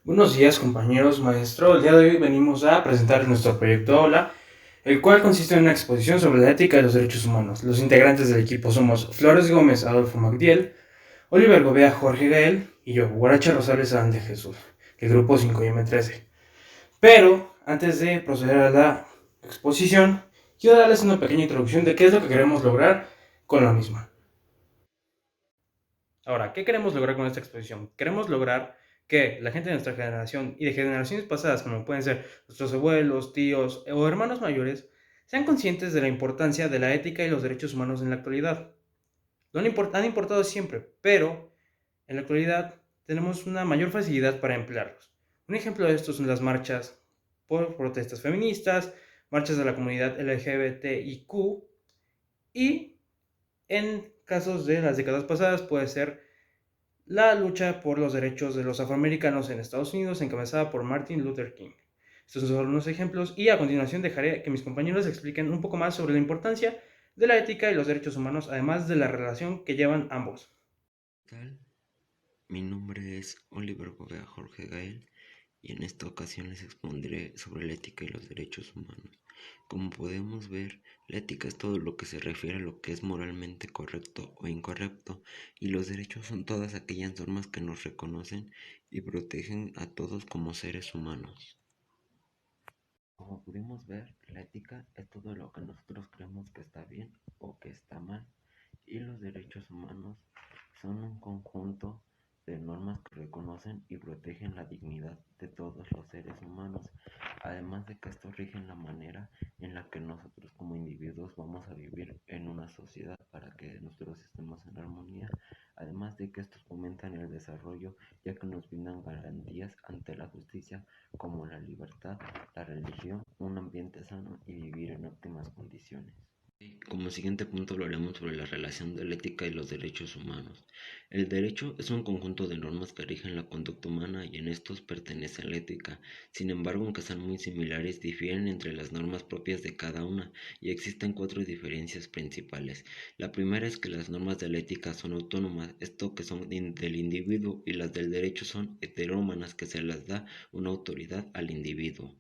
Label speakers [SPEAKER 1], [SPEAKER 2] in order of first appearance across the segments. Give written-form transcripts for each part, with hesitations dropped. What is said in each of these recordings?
[SPEAKER 1] Buenos días, compañeros, maestro. El día de hoy venimos a presentar nuestro proyecto Aula, el cual consiste en una exposición sobre la ética y los derechos humanos. Los integrantes del equipo somos Flores Gómez, Adolfo Magdiel, Oliver Gobea, Jorge Gael y yo, Guaracha Rosales San de Jesús, del grupo 5M13. Pero, antes de proceder a la exposición, quiero darles una pequeña introducción de qué es lo que queremos lograr con la misma. Ahora, ¿qué queremos lograr con esta exposición? Queremos lograr que la gente de nuestra generación y de generaciones pasadas, como pueden ser nuestros abuelos, tíos o hermanos mayores, sean conscientes de la importancia de la ética y los derechos humanos en la actualidad. Han importado siempre, pero en la actualidad tenemos una mayor facilidad para emplearlos. Un ejemplo de esto son las marchas por protestas feministas, marchas de la comunidad LGBTIQ y en casos de las décadas pasadas puede ser la lucha por los derechos de los afroamericanos en Estados Unidos, encabezada por Martin Luther King. Estos son solo unos ejemplos y a continuación dejaré que mis compañeros expliquen un poco más sobre la importancia de la ética y los derechos humanos, además de la relación que llevan ambos.
[SPEAKER 2] Tal, mi nombre es Oliver Gobea Jorge Gael y en esta ocasión les expondré sobre la ética y los derechos humanos. Como podemos ver, la ética es todo lo que se refiere a lo que es moralmente correcto o incorrecto, y los derechos son todas aquellas normas que nos reconocen y protegen a todos como seres humanos. Como pudimos ver, la ética es todo lo que nosotros creemos que está bien o que está mal, y los derechos humanos son un conjunto de normas que reconocen y protegen la dignidad de todos los seres humanos, además de que estos rigen la manera en la que nosotros como individuos vamos a vivir en una sociedad para que nosotros estemos en armonía, además de que estos fomentan el desarrollo ya que nos brindan garantías ante la justicia como la libertad, la religión, un ambiente sano y vivir en óptimas condiciones. Como siguiente punto hablaremos sobre la relación de la ética y los derechos humanos. El derecho es un conjunto de normas que rigen la conducta humana y en estos pertenece a la ética. Sin embargo, aunque sean muy similares, difieren entre las normas propias de cada una y existen cuatro diferencias principales. La primera es que las normas de la ética son autónomas, esto que son del individuo, y las del derecho son heterómanas, que se las da una autoridad al individuo.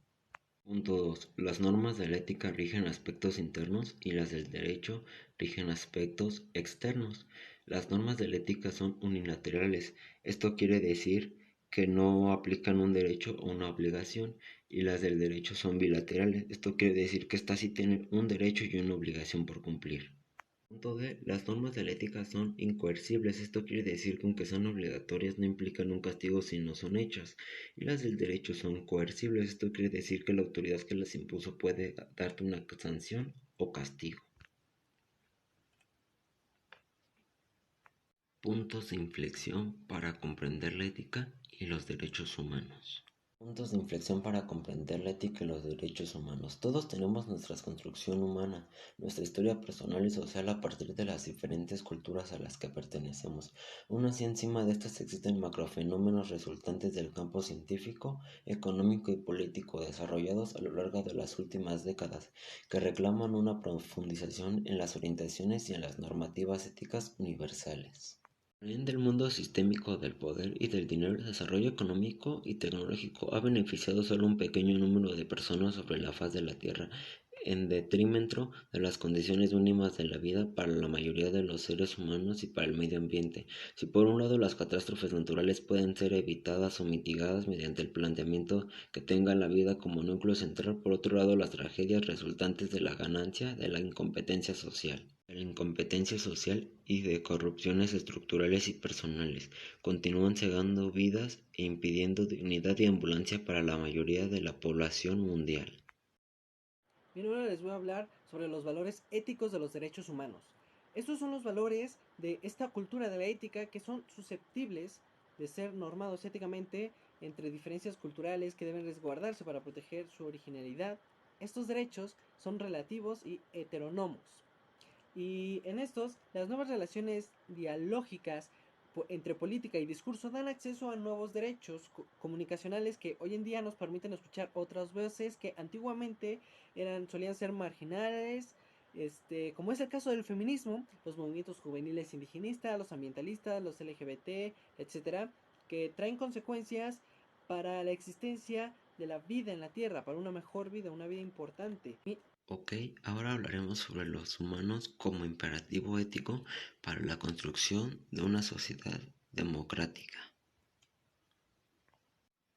[SPEAKER 2] Punto 2. Las normas de la ética rigen aspectos internos y las del derecho rigen aspectos externos. Las normas de la ética son unilaterales. Esto quiere decir que no aplican un derecho o una obligación, y las del derecho son bilaterales. Esto quiere decir que estas sí tienen un derecho y una obligación por cumplir. Punto D. Las normas de la ética son incoercibles. Esto quiere decir que aunque sean obligatorias no implican un castigo si no son hechas. Y las del derecho son coercibles. Esto quiere decir que la autoridad que las impuso puede darte una sanción o castigo. Puntos de inflexión para comprender la ética y los derechos humanos. Puntos de inflexión para comprender la ética y los derechos humanos. Todos tenemos nuestra construcción humana, nuestra historia personal y social a partir de las diferentes culturas a las que pertenecemos. Aún así, encima de estas existen macrofenómenos resultantes del campo científico, económico y político desarrollados a lo largo de las últimas décadas, que reclaman una profundización en las orientaciones y en las normativas éticas universales. En del mundo sistémico del poder y del dinero, el desarrollo económico y tecnológico ha beneficiado solo a un pequeño número de personas sobre la faz de la Tierra, en detrimento de las condiciones mínimas de la vida para la mayoría de los seres humanos y para el medio ambiente. Si por un lado las catástrofes naturales pueden ser evitadas o mitigadas mediante el planteamiento que tenga la vida como núcleo central, por otro lado las tragedias resultantes de la ganancia de la incompetencia social y de corrupciones estructurales y personales continúan cegando vidas e impidiendo dignidad y ambulancia para la mayoría de la población mundial.
[SPEAKER 3] Bien, ahora les voy a hablar sobre los valores éticos de los derechos humanos. Estos son los valores de esta cultura de la ética que son susceptibles de ser normados éticamente entre diferencias culturales que deben resguardarse para proteger su originalidad. Estos derechos son relativos y heterónomos. Y en estos, las nuevas relaciones dialógicas entre política y discurso dan acceso a nuevos derechos comunicacionales que hoy en día nos permiten escuchar otras voces que antiguamente solían ser marginales, como es el caso del feminismo, los movimientos juveniles indigenistas, los ambientalistas, los LGBT, etcétera, que traen consecuencias para la existencia de la vida en la Tierra, para una mejor vida, una vida importante.
[SPEAKER 2] Ok, ahora hablaremos sobre los humanos como imperativo ético para la construcción de una sociedad democrática.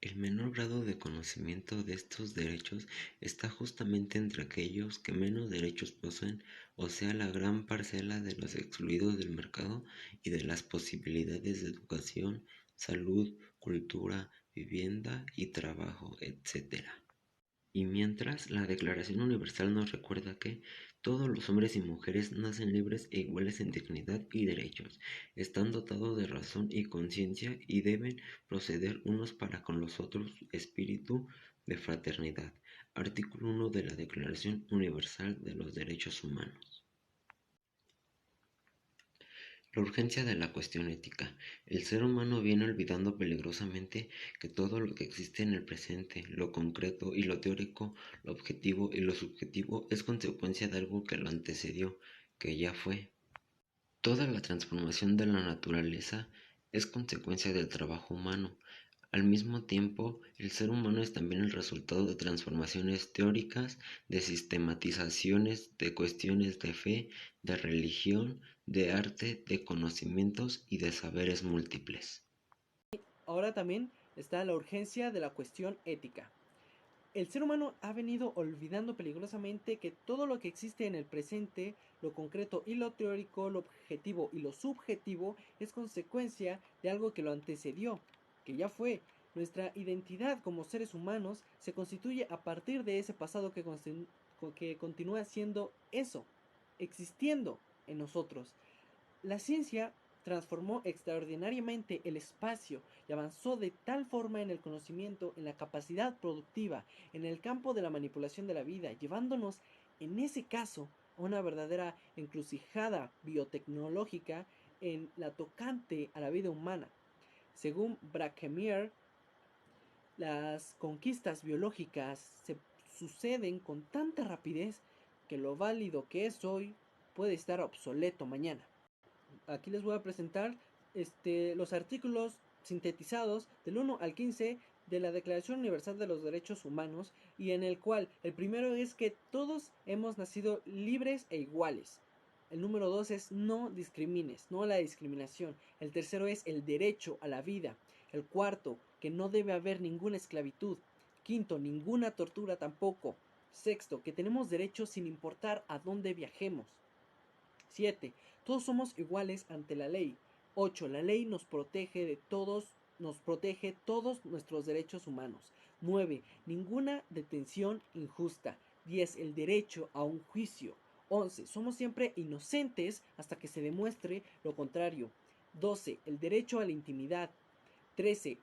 [SPEAKER 2] El menor grado de conocimiento de estos derechos está justamente entre aquellos que menos derechos poseen, o sea, la gran parcela de los excluidos del mercado y de las posibilidades de educación, salud, cultura, vivienda y trabajo, etc. Y mientras, la Declaración Universal nos recuerda que todos los hombres y mujeres nacen libres e iguales en dignidad y derechos, están dotados de razón y conciencia y deben proceder unos para con los otros espíritu de fraternidad. Artículo 1 de la Declaración Universal de los Derechos Humanos. La urgencia de la cuestión ética. El ser humano viene olvidando peligrosamente que todo lo que existe en el presente, lo concreto y lo teórico, lo objetivo y lo subjetivo, es consecuencia de algo que lo antecedió, que ya fue. Toda la transformación de la naturaleza es consecuencia del trabajo humano. Al mismo tiempo, el ser humano es también el resultado de transformaciones teóricas, de sistematizaciones de cuestiones de fe, de religión, de arte, de conocimientos y de saberes múltiples.
[SPEAKER 3] Ahora también está la urgencia de la cuestión ética. El ser humano ha venido olvidando peligrosamente que todo lo que existe en el presente, lo concreto y lo teórico, lo objetivo y lo subjetivo, es consecuencia de algo que lo antecedió, que ya fue. Nuestra identidad como seres humanos se constituye a partir de ese pasado que continúa siendo eso, existiendo en nosotros. La ciencia transformó extraordinariamente el espacio y avanzó de tal forma en el conocimiento, en la capacidad productiva, en el campo de la manipulación de la vida, llevándonos en ese caso a una verdadera encrucijada biotecnológica en la tocante a la vida humana. Según Brackemeyer, las conquistas biológicas se suceden con tanta rapidez que lo válido que es hoy puede estar obsoleto mañana. Aquí les voy a presentar los artículos sintetizados del 1 al 15 de la Declaración Universal de los Derechos Humanos, y en el cual el primero es que todos hemos nacido libres e iguales. El número 2 es no discrimines, no a la discriminación. El tercero es el derecho a la vida. El cuarto, que no debe haber ninguna esclavitud. Quinto, ninguna tortura tampoco. Sexto, que tenemos derechos sin importar a dónde viajemos. 7. Todos somos iguales ante la ley. 8. La ley nos protege todos nuestros derechos humanos. 9. Ninguna detención injusta. 10. El derecho a un juicio. 11. Somos siempre inocentes hasta que se demuestre lo contrario. 12. El derecho a la intimidad. 13.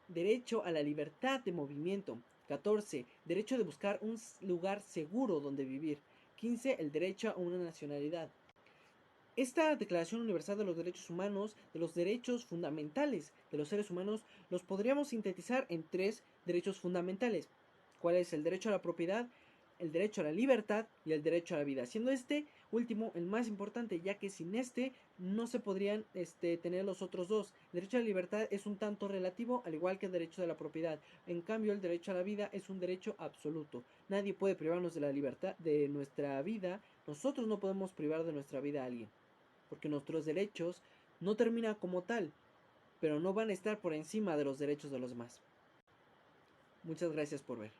[SPEAKER 3] Derecho a la libertad de movimiento. 14. Derecho de buscar un lugar seguro donde vivir. 15. El derecho a una nacionalidad. Esta Declaración Universal de los Derechos Humanos, de los derechos fundamentales de los seres humanos, los podríamos sintetizar en 3 derechos fundamentales. ¿Cuál es? El derecho a la propiedad, el derecho a la libertad y el derecho a la vida, siendo este último el más importante, ya que sin este no se podrían tener los otros dos. El derecho a la libertad es un tanto relativo, al igual que el derecho a la propiedad. En cambio, el derecho a la vida es un derecho absoluto. Nadie puede privarnos de la libertad de nuestra vida. Nosotros no podemos privar de nuestra vida a alguien, porque nuestros derechos no terminan como tal, pero no van a estar por encima de los derechos de los demás. Muchas gracias por ver.